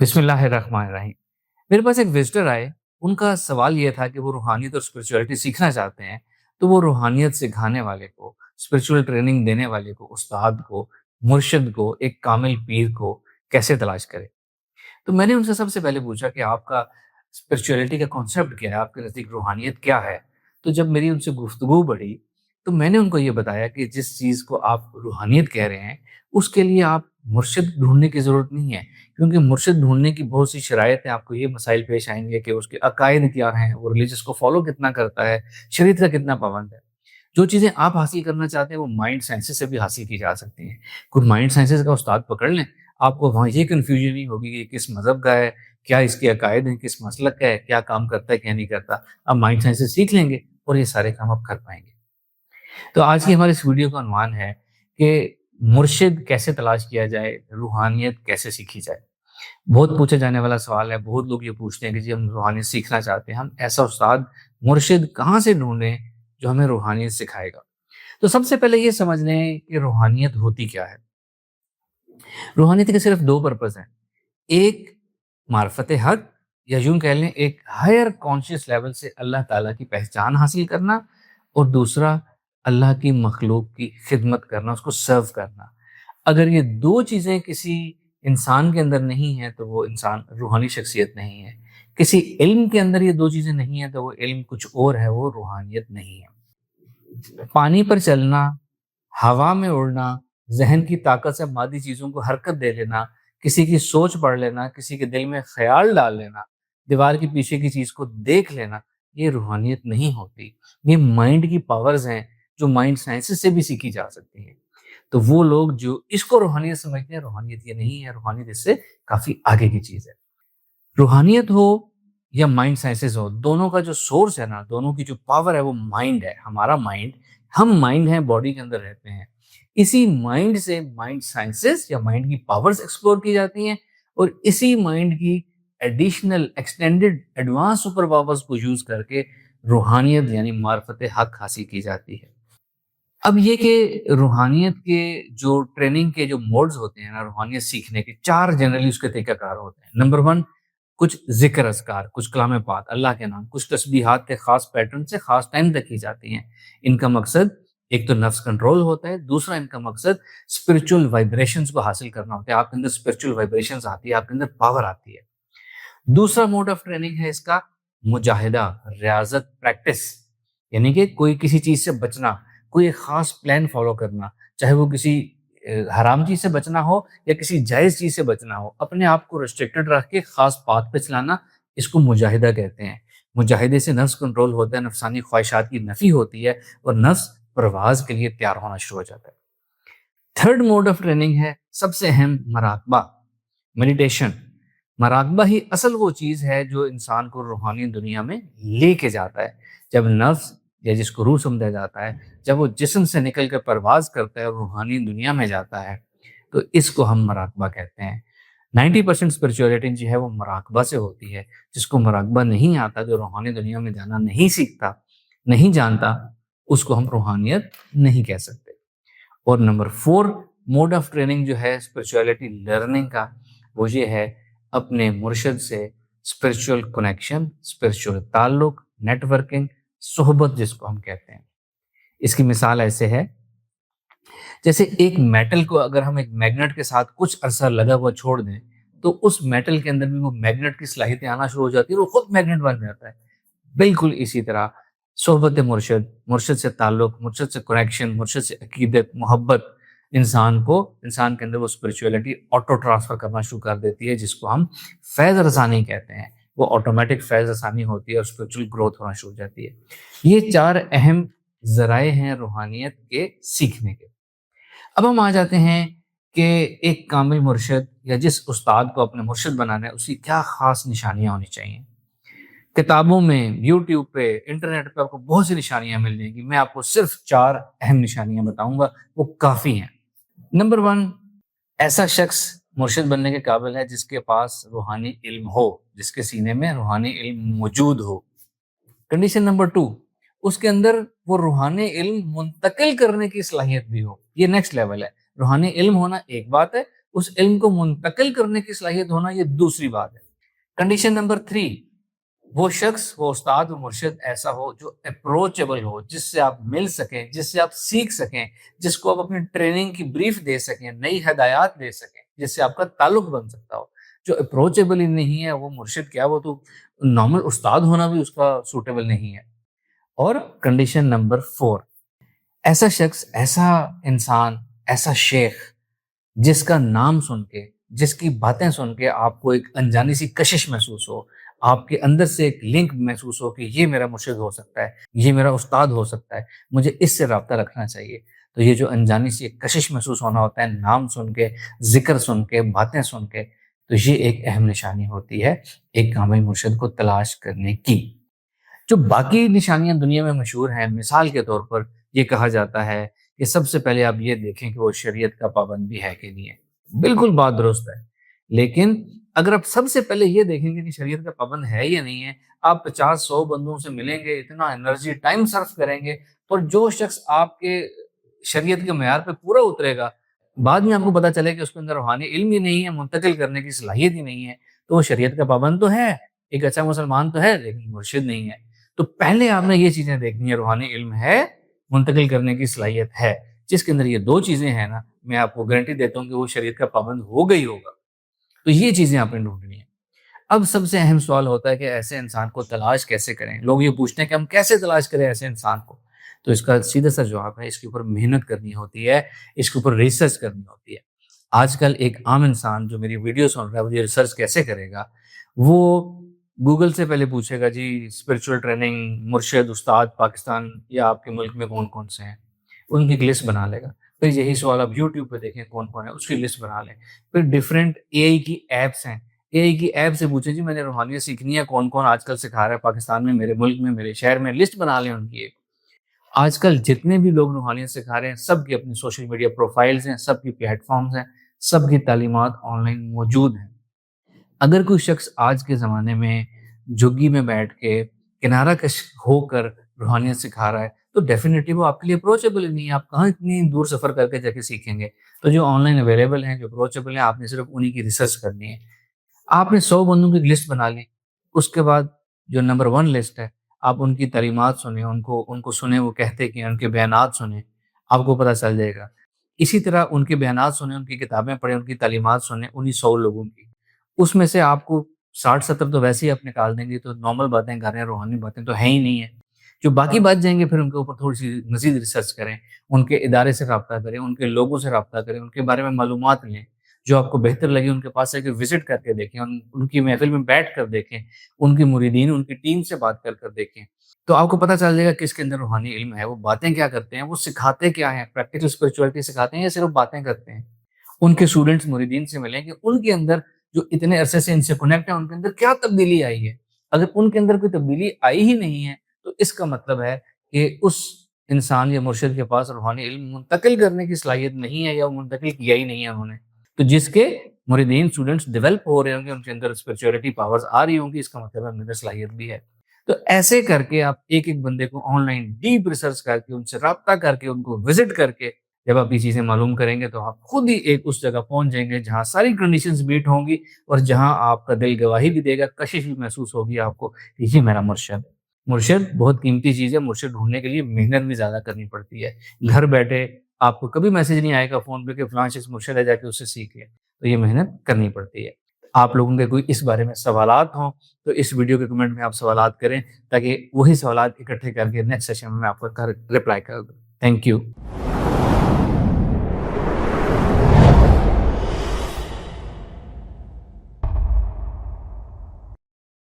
बिस्मिल्लाहिर्रहमानिर्रहीम। मेरे पास एक विज़िटर आए, उनका सवाल ये था कि वो रूहानियत और स्पिरिचुअलिटी सीखना चाहते हैं, तो वो रूहानियत सिखाने वाले को, स्पिरिचुअल ट्रेनिंग देने वाले को, उस्ताद को, मुर्शिद को, एक कामिल पीर को कैसे तलाश करें? तो मैंने उनसे सबसे पहले पूछा कि आपका स्पिरिचुअलिटी का कॉन्सेप्ट क्या है? आपके नज़दीक रूहानियत क्या है? तो जब मेरी उनसे गुफ्तगू बढ़ी, तो मैंने उनको ये बताया कि जिस चीज़ को आप रूहानियत कह रहे हैं, उसके लिए आप मुर्शिद ढूँढने की ज़रूरत नहीं है, क्योंकि मुर्शिद ढूँढने की बहुत सी शराइत हैं। आपको ये मसाइल पेश आएँगे कि उसके अकायद क्या हैं, वो रिलीजियस को फ़ॉलो कितना करता है, शरीयत का कितना पाबंद है। जो चीज़ें आप हासिल करना चाहते हैं, वो माइंड साइंसेज़ से भी हासिल की जा सकती हैं। कोई माइंड साइंसेज़ का उस्ताद पकड़ लें, आपको वहाँ ये कन्फ्यूजन नहीं होगी कि किस मज़हब का है, क्या इसके अकायद हैं, किस मसलक का है, क्या काम करता है, क्या नहीं करता। आप माइंड साइंसेज़ सीख लेंगे और ये सारे काम आप कर पाएँगे। तो आज की हमारी इस वीडियो का उन्वान है कि मुर्शिद कैसे तलाश किया जाए, रूहानियत कैसे सीखी जाए। बहुत पूछा जाने वाला सवाल है, बहुत लोग ये पूछते हैं कि जी हम रूहानियत सीखना चाहते हैं, हम ऐसा उस्ताद, मुर्शिद कहाँ से ढूँढें जो हमें रूहानियत सिखाएगा? तो सबसे पहले ये समझ लें कि रूहानियत होती क्या है? रूहानियत के सिर्फ 2 पर्पज़ हैं। एक मार्फत हक, या यूँ कह लें एक हायर कॉन्शियस लेवल से अल्लाह ताला की पहचान हासिल करना, और दूसरा अल्लाह की मखलूक की खिदमत करना, उसको सर्व करना। अगर ये 2 चीज़ें किसी इंसान के अंदर नहीं है, तो वो इंसान रूहानी शख्सियत नहीं है। किसी इल्म के अंदर ये 2 चीज़ें नहीं है, तो वो इल्म कुछ और है, वो रूहानियत नहीं है। पानी पर चलना, हवा में उड़ना, ज़हन की ताकत से मादी चीज़ों को हरकत दे लेना, किसी की सोच पढ़ लेना, किसी के दिल में ख़्याल डाल लेना, दीवार के पीछे की चीज़ को देख लेना, ये रूहानियत नहीं होती। ये माइंड की पावर्स हैं, जो माइंड साइंसेज़ से भी सीखी जा सकती हैं। तो वो लोग जो इसको रूहानियत समझते हैं, रूहानियत ये नहीं है, रूहानियत इससे काफ़ी आगे की चीज़ है। रूहानियत हो या माइंड साइंसेस हो, दोनों का जो सोर्स है ना, दोनों की जो पावर है वो माइंड है, हमारा माइंड। हम माइंड हैं, बॉडी के अंदर रहते हैं। इसी माइंड से माइंड साइंसेस या माइंड की पावर्स एक्सप्लोर की जाती हैं, और इसी माइंड की additional extended advance super powers को यूज करके रूहानियत यानी मार्फत हक हासिल की जाती है। अब ये कि रूहानियत के जो ट्रेनिंग के जो मोड्स होते हैं ना, रूहानियत सीखने के 4 जनरली उसके तरीक़ाकार होते हैं। नंबर 1, कुछ ज़िक्र अज़कार, कुछ कलाम पाक, अल्लाह के नाम, कुछ तस्बीहात के ख़ास पैटर्न से ख़ास टाइम तक की जाती हैं। इनका मकसद एक तो नफ्स कंट्रोल होता है, दूसरा इनका मकसद स्पिरिचुअल वाइब्रेशंस को हासिल करना होता है। आपके अंदर स्पिरिचुअल वाइब्रेशंस आती है, आपके अंदर पावर आती है। दूसरा मोड ऑफ ट्रेनिंग है इसका मुजाहिदा, रियाज़त, प्रैक्टिस, यानी कि कोई किसी चीज़ से बचना, कोई एक ख़ास प्लान फ़ॉलो करना, चाहे वो किसी हराम चीज़ से बचना हो या किसी जायज़ चीज़ से बचना हो, अपने आप को रिस्ट्रिक्टेड रख के ख़ास पाथ पे चलाना, इसको मुजाहिदा कहते हैं। मुजाहिदे से नफ्स कंट्रोल होता है, नफ़्सानी ख्वाहिशात की नफ़ी होती है और नफ्स परवाज़ के लिए तैयार होना शुरू हो जाता है। थर्ड मोड ऑफ ट्रेनिंग है सबसे अहम, मराकबा, मेडिटेशन। मराकबा ही असल वो चीज़ है जो इंसान को रूहानी दुनिया में लेके जाता है। जब नफ्स, या जिसको रूह समझा जाता है, जब वो जिस्म से निकल कर परवाज़ करता है और रूहानी दुनिया में जाता है, तो इसको हम मराकबा कहते हैं। 90% स्पिरिचुअलिटी जो है वो मराकबा से होती है। जिसको मराकबा नहीं आता, जो रूहानी दुनिया में जाना नहीं सीखता, नहीं जानता, उसको हम रूहानियत नहीं कह सकते। और नंबर 4 मोड ऑफ ट्रेनिंग जो है स्पिरिचुअलिटी लर्निंग का, वो ये है अपने मुर्शिद से स्पिरिचुअल कनेक्शन, स्पिरिचुअल ताल्लुक, नेटवर्किंग, सोहबत जिसको हम कहते हैं। इसकी मिसाल ऐसे है, जैसे एक मेटल को अगर हम एक मैग्नेट के साथ कुछ अरसा लगा हुआ छोड़ दें, तो उस मेटल के अंदर भी वो मैग्नेट की सलाहियतें आना शुरू हो जाती है और वो खुद मैग्नेट बन जाता है। बिल्कुल इसी तरह सोहबत मुर्शिद, मुर्शिद से ताल्लुक, मुर्शिद से कनेक्शन, मुर्शिद से अकीदत, मोहब्बत, इंसान के अंदर वो स्पिरिचुअलिटी ऑटो ट्रांसफ़र करना शुरू कर देती है, जिसको हम फ़ैज़ रसानी कहते हैं। वो ऑटोमेटिक फ़ैज़ रसानी होती है और स्पिरिचुअल ग्रोथ होना शुरू हो जाती है। ये 4 अहम ज़राए हैं रूहानियत के सीखने के। अब हम आ जाते हैं कि एक कामिल मुर्शिद या जिस उस्ताद को अपने मुर्शिद बनाना है, उसकी क्या ख़ास निशानियाँ होनी चाहिए। किताबों में, यूट्यूब पे, इंटरनेट पे आपको बहुत सी निशानियाँ मिल जाएँगी। मैं आपको सिर्फ़ 4 अहम निशानियाँ बताऊँगा, वो काफ़ी हैं। नंबर 1, ऐसा शख्स मुर्शिद बनने के काबिल है जिसके पास रूहानी इल्म हो, जिसके सीने में रूहानी इल्म मौजूद हो। कंडीशन नंबर 2, उसके अंदर वो रूहानी इल्म मुंतकिल करने की सलाहियत भी हो। ये नेक्स्ट लेवल है। रूहानी इल्म होना एक बात है, اس علم کو منتقل کرنے کی صلاحیت ہونا یہ دوسری بات ہے۔ کنڈیشن نمبر 3، وہ شخص، وہ استاد و مرشد ایسا ہو جو اپروچیبل ہو، جس سے آپ مل سکیں، جس سے آپ سیکھ سکیں، جس کو آپ اپنی ٹریننگ کی بریف دے سکیں، نئی ہدایات دے سکیں، جس سے آپ کا تعلق بن سکتا ہو۔ جو اپروچیبل ہی نہیں ہے وہ مرشد کیا، وہ تو نارمل استاد ہونا بھی اس کا سوٹیبل نہیں ہے۔ اور کنڈیشن نمبر 4، ایسا شخص، ایسا انسان، ایسا شیخ جس کا نام سن کے، جس کی باتیں سن کے آپ کو ایک انجانی سی کشش محسوس ہو، آپ کے اندر سے ایک لنک محسوس ہو کہ یہ میرا مرشد ہو سکتا ہے، یہ میرا استاد ہو سکتا ہے، مجھے اس سے رابطہ رکھنا چاہیے۔ تو یہ جو انجانی سی ایک کشش محسوس ہونا ہوتا ہے نام سن کے، ذکر سن کے، باتیں سن کے، تو یہ ایک اہم نشانی ہوتی ہے ایک کامل مرشد کو تلاش کرنے کی۔ جو باقی نشانیاں دنیا میں مشہور ہیں، مثال کے طور پر یہ کہا جاتا ہے کہ سب سے پہلے آپ یہ دیکھیں کہ وہ شریعت کا پابند بھی ہے کہ نہیں ہے۔ بالکل بات درست ہے، لیکن اگر آپ سب سے پہلے یہ دیکھیں گے کہ شریعت کا پابند ہے یا نہیں ہے، آپ 50-100 بندوں سے ملیں گے، اتنا انرجی ٹائم صرف کریں گے، اور جو شخص آپ کے شریعت کے معیار پہ پورا اترے گا، بعد میں آپ کو پتا چلے کہ اس کے اندر روحانی علم ہی نہیں ہے، منتقل کرنے کی صلاحیت ہی نہیں ہے، تو وہ شریعت کا پابند تو ہے، ایک اچھا مسلمان تو ہے، لیکن مرشد نہیں ہے۔ تو پہلے آپ نے یہ چیزیں دیکھنی ہے، روحانی علم ہے، منتقل کرنے کی صلاحیت ہے۔ جس کے اندر یہ 2 چیزیں ہیں نا، میں آپ کو گارنٹی دیتا ہوں کہ وہ شریعت کا پابند ہوگا ہی ہوگا۔ تو یہ چیزیں آپ نے ڈھونڈنی ہیں۔ اب سب سے اہم سوال ہوتا ہے کہ ایسے انسان کو تلاش کیسے کریں؟ لوگ یہ پوچھتے ہیں کہ ہم کیسے تلاش کریں ایسے انسان کو؟ تو اس کا سیدھا سا جواب ہے، اس کے اوپر محنت کرنی ہوتی ہے، اس کے اوپر ریسرچ کرنی ہوتی ہے۔ آج کل ایک عام انسان جو میری ویڈیو سن رہا ہے وہ یہ ریسرچ کیسے کرے گا؟ وہ گوگل سے پہلے پوچھے گا جی اسپرچول ٹریننگ مرشد استاد پاکستان یا آپ کے ملک میں کون کون سے ہیں، ان کی لسٹ بنا لے گا۔ پھر یہی سوال آپ یوٹیوب پہ دیکھیں کون کون ہے، اس کی لسٹ بنا لیں۔ پھر ڈفرینٹ اے آئی کی ایپس ہیں، اے آئی کی ایپ سے پوچھیں جی میں نے روحانیت سیکھنی ہے، کون کون آج کل سکھا رہا ہے پاکستان میں، میرے ملک میں، میرے شہر میں، لسٹ بنا لیں ان کی ایک۔ آج کل جتنے بھی لوگ روحانیت سکھا رہے ہیں سب کی اپنی سوشل میڈیا پروفائلز ہیں، سب کی پلیٹ فارمز ہیں، سب کی تعلیمات آن لائن موجود ہیں۔ اگر کوئی شخص آج کے زمانے میں جھگی میں بیٹھ کے کنارہ کش ہو کر روحانیت سکھا رہا ہے تو ڈیفینیٹلی وہ آپ کے لیے اپروچیبل نہیں ہے۔ آپ کہاں اتنی دور سفر کر کے جا کے سیکھیں گے؟ تو جو آن لائن اویلیبل ہیں، جو اپروچیبل ہیں، آپ نے صرف انہی کی ریسرچ کرنی ہے۔ آپ نے 100 بندوں کی لسٹ بنا لی، اس کے بعد جو نمبر 1 لسٹ ہے آپ ان کی تعلیمات سنیں، ان کو سنیں، وہ کہتے کہ ان کے بیانات سنیں، آپ کو پتہ چل جائے گا۔ اسی طرح ان کے بیانات سنیں، ان کی کتابیں پڑھیں، ان کی تعلیمات سنیں، انہی 100 لوگوں کی۔ اس میں سے آپ کو 60-70 تو ویسے ہی آپ نکال دیں گے، تو نارمل باتیں کر رہے ہیں، روحانی باتیں تو ہیں ہی نہیں ہیں۔ جو باقی بچ جائیں گے پھر ان کے اوپر تھوڑی سی مزید ریسرچ کریں، ان کے ادارے سے رابطہ کریں، ان کے لوگوں سے رابطہ کریں، ان کے بارے میں معلومات لیں، جو آپ کو بہتر لگے ان کے پاس ایک وزٹ کر کے دیکھیں، ان کی محفل میں بیٹھ کر دیکھیں، ان کے مریدین، ان کی ٹیم سے بات کر کر دیکھیں، تو آپ کو پتہ چل جائے گا کس کے اندر روحانی علم ہے، وہ باتیں کیا کرتے ہیں، وہ سکھاتے کیا ہیں، پریکٹیکل اسپرچولیٹی سکھاتے ہیں یا صرف باتیں کرتے ہیں۔ ان کے اسٹوڈنٹس مریدین سے ملیں کہ ان کے اندر جو اتنے عرصے سے ان سے کنیکٹ ہیں ان کے اندر کیا تبدیلی آئی ہے۔ اگر ان کے اندر کوئی تبدیلی آئی ہی نہیں ہے تو اس کا مطلب ہے کہ اس انسان یا مرشد کے پاس روحانی علم منتقل کرنے کی صلاحیت نہیں ہے، یا وہ منتقل کیا ہی نہیں ہے انہوں نے۔ تو جس کے مریدین اسٹوڈنٹس ڈیولپ ہو رہے ہوں گے، ان کے اندر اسپرچولیٹی پاورز آ رہی ہوں گی، اس کا مطلب ہے ان کے اندر صلاحیت بھی ہے۔ تو ایسے کر کے آپ ایک ایک بندے کو آن لائن ڈیپ ریسرچ کر کے، ان سے رابطہ کر کے، ان کو وزٹ کر کے جب آپ یہ چیزیں معلوم کریں گے تو آپ خود ہی ایک اس جگہ پہنچ جائیں گے جہاں ساری کنڈیشنز میٹ ہوں گی، اور جہاں آپ کا دل گواہی بھی دے گا، کشش بھی محسوس ہوگی آپ کو کہ یہ میرا مرشد ہے۔ مرشد بہت قیمتی چیز ہے، مرشد ڈھونڈنے کے لیے محنت بھی زیادہ کرنی پڑتی ہے۔ گھر بیٹھے آپ کو کبھی میسج نہیں آئے گا فون پہ کہ فلاں شخص مرشد ہے، جا کے اس سے سیکھ لیں، تو یہ محنت کرنی پڑتی ہے۔ آپ لوگوں کے کوئی اس بارے میں سوالات ہوں تو اس ویڈیو کے کمنٹ میں آپ سوالات کریں، تاکہ وہی سوالات اکٹھے کر کے نیکسٹ سیشن میں آپ کو رپلائی کر دوں۔ Thank you.